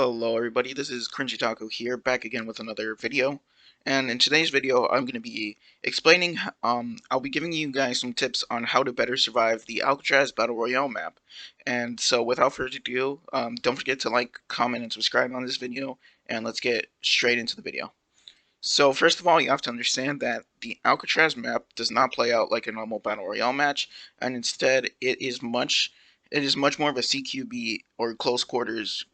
Hello everybody, this is Cringy Taco here, back again with another video. And in today's video, I'm going to be explaining, I'll be giving you guys some tips on how to better survive the Alcatraz Battle Royale map. And so without further ado, don't forget to like, comment, and subscribe on this video, and let's get straight into the video. So first of all, you have to understand that the Alcatraz map does not play out like a normal Battle Royale match, and instead it is much more of a CQB or close quarters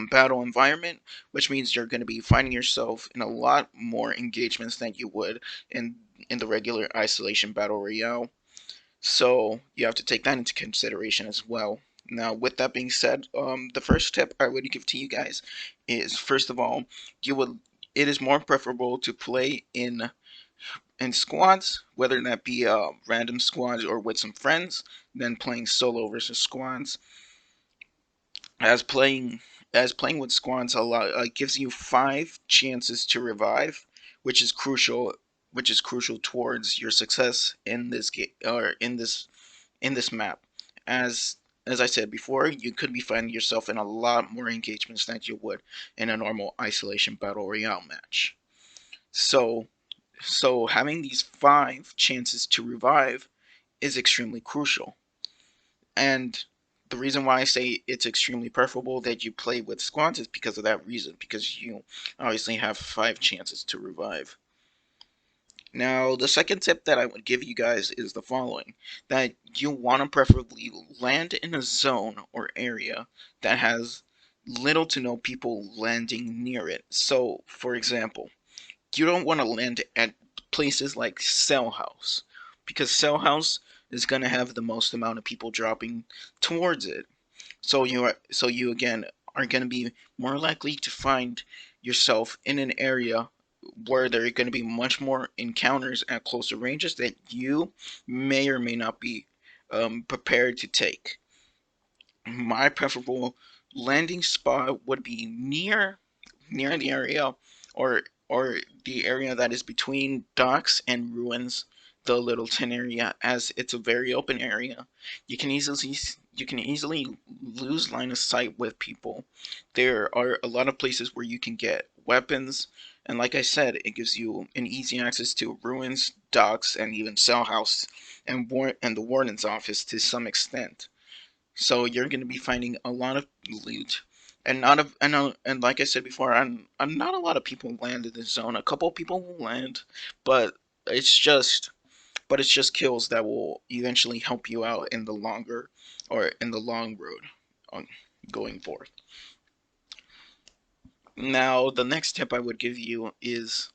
battle environment, which means you're going to be finding yourself in a lot more engagements than you would in the regular isolation Battle Royale. So you have to take that into consideration as well. Now, with that being said, the first tip I would give to you guys is, first of all, you would it is more preferable to play in squads, whether that be random squads or with some friends, than playing solo versus squads. As playing with squads a lot gives you 5 chances to revive, which is crucial, towards your success in this game or in this map. As as I said before, you could be finding yourself in a lot more engagements than you would in a normal isolation battle royale match. So having these 5 chances to revive is extremely crucial. And the reason why I say it's extremely preferable that you play with squads is because of that reason, because you obviously have 5 chances to revive. Now, the second tip that I would give you guys is the following: that you want to preferably land in a zone or area that has little to no people landing near it. So, for example, you don't want to land at places like Cell House, because Cell House is going to have the most amount of people dropping towards it. So you again are going to be more likely to find yourself in an area where there are going to be much more encounters at closer ranges that you may or may not be prepared to take. My preferable landing spot would be near the area, or the area that is between docks and ruins, the Littleton area, as it's a very open area. You can easily lose line of sight with people. There are a lot of places where you can get weapons, and like I said, it gives you an easy access to ruins, docks, and even cell house and the warden's office to some extent. So you're going to be finding a lot of loot, and not of and like I said before, I'm not a lot of people land in this zone. A couple of people will land, but it's just it's just kills that will eventually help you out in the longer or in the long road on going forth. Now, the next tip I would give you is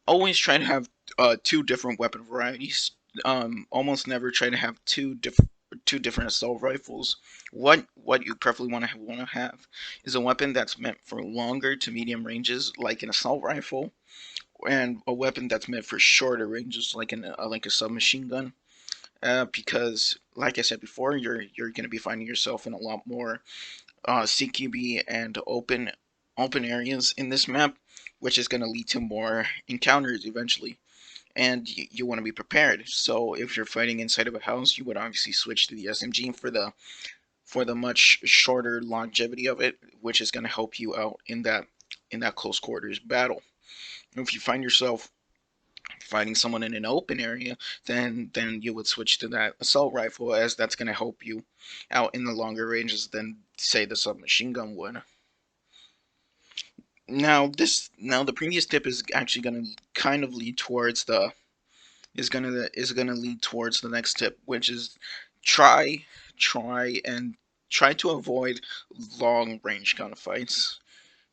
always try to have 2 different weapon varieties. Almost never try to have two different assault rifles. What you preferably want to have is a weapon that's meant for longer to medium ranges, like an assault rifle, and a weapon that's meant for shorter ranges, like a submachine gun. Because, like I said before, you're going to be finding yourself in a lot more CQB and open areas in this map, which is going to lead to more encounters eventually. And you want to be prepared. So if you're fighting inside of a house, you would obviously switch to the SMG for the much shorter longevity of it, which is going to help you out in that close quarters battle. If you find yourself fighting someone in an open area, then you would switch to that assault rifle, as that's going to help you out in the longer ranges than, say, the submachine gun would. Now the previous tip is actually going to kind of lead towards the is gonna lead towards the next tip, which is try try to avoid long range gunfights.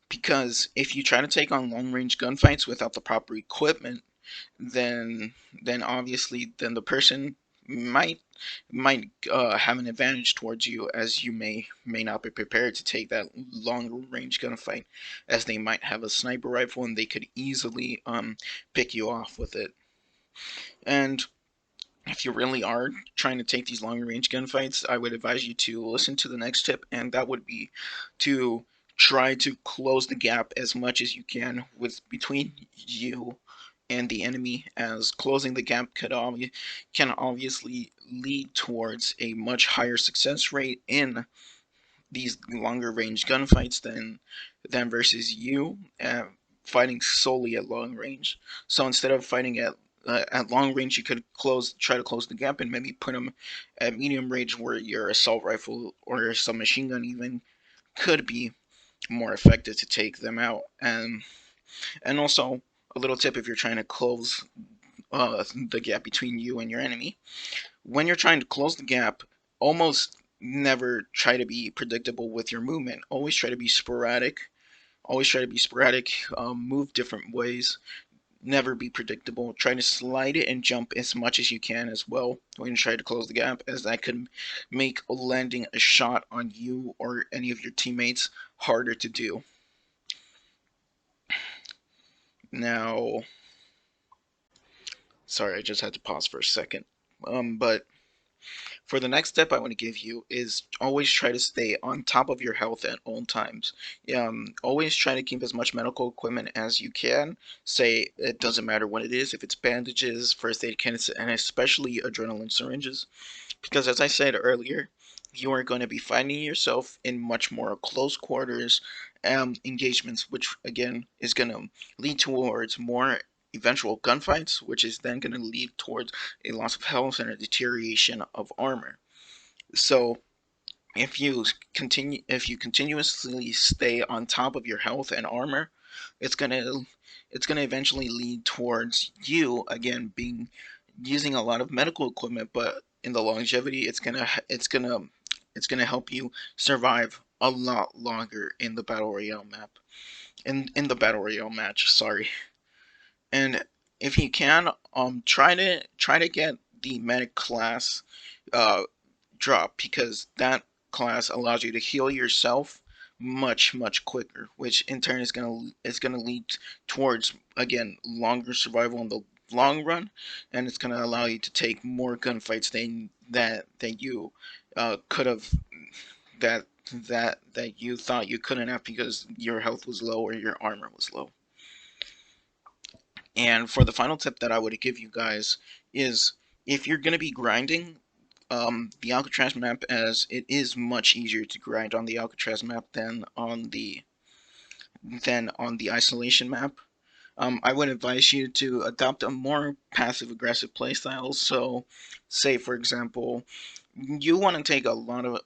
Because if you try to take on long range gunfights without the proper equipment, then obviously the person might have an advantage towards you, as you may not be prepared to take that long range gunfight, as they might have a sniper rifle and they could easily pick you off with it. And if you really are trying to take these long range gunfights, I would advise you to listen to the next tip, and that would be to try to close the gap as much as you can with between you and the enemy, as closing the gap can obviously lead towards a much higher success rate in these longer range gunfights than versus you fighting solely at long range. So instead of fighting at long range, you could try to close the gap and maybe put them at medium range, where your assault rifle or your submachine gun even could be more effective to take them out. And also a little tip if you're trying to close the gap between you and your enemy. When you're trying to close the gap, almost never try to be predictable with your movement. Always try to be sporadic. Always try to be sporadic. Move different ways. Never be predictable. Try to slide it and jump as much as you can as well when you try to close the gap, as that could make landing a shot on you or any of your teammates harder to do. Now, sorry, I just had to pause for a second. But for the next step I want to give you is always try to stay on top of your health at all times. Always try to keep as much medical equipment as you can. Say it doesn't matter what it is, if it's bandages, first aid kits, and especially adrenaline syringes. Because as I said earlier, you are going to be finding yourself in much more close quarters engagements, which again is going to lead towards more eventual gunfights, which is then going to lead towards a loss of health and a deterioration of armor. So if you continuously stay on top of your health and armor, it's gonna it's gonna eventually lead towards you again being using a lot of medical equipment, but in the longevity, it's gonna help you survive a lot longer in the battle royale map, in the battle royale match. Sorry. And if you can, try to get the medic class uh, drop, because that class allows you to heal yourself much quicker, which in turn is gonna lead towards again longer survival in the long run, and it's gonna allow you to take more gunfights than you could have that you thought you couldn't have because your health was low or your armor was low. And for the final tip that I would give you guys is, if you're gonna be grinding the Alcatraz map, as it is much easier to grind on the Alcatraz map than on the isolation map. I would advise you to adopt a more passive aggressive playstyle. So, say for example, you want to take a lot of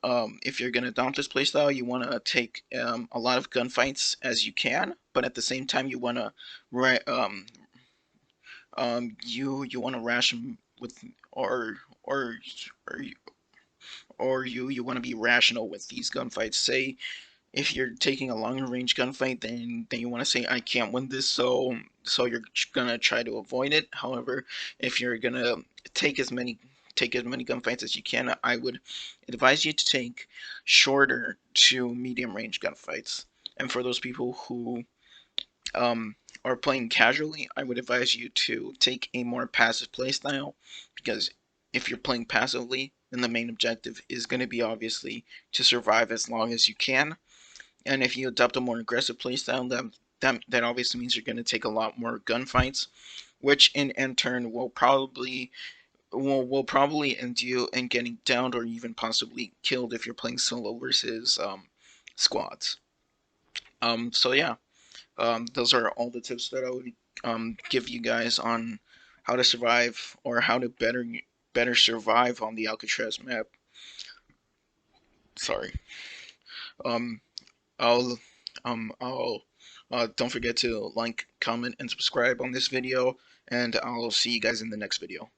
if you're gonna adopt this playstyle, you want to take a lot of gunfights as you can, but at the same time you want to you want to ration with or or you want to be rational with these gunfights. Say if you're taking a longer range gunfight, then you want to say I can't win this, so you're gonna try to avoid it. However, if you're gonna take as many take as many gunfights as you can, I would advise you to take shorter to medium range gunfights. And for those people who um, are playing casually, I would advise you to take a more passive playstyle, because if you're playing passively, then the main objective is going to be obviously to survive as long as you can. And if you adopt a more aggressive playstyle, that obviously means you're going to take a lot more gunfights, which in turn will probably end you in getting downed or even possibly killed if you're playing solo versus squads. So yeah, those are all the tips that I would give you guys on how to survive, or how to better survive on the Alcatraz map. Sorry. Um, I'll I'll don't forget to like, comment, and subscribe on this video, and I'll see you guys in the next video.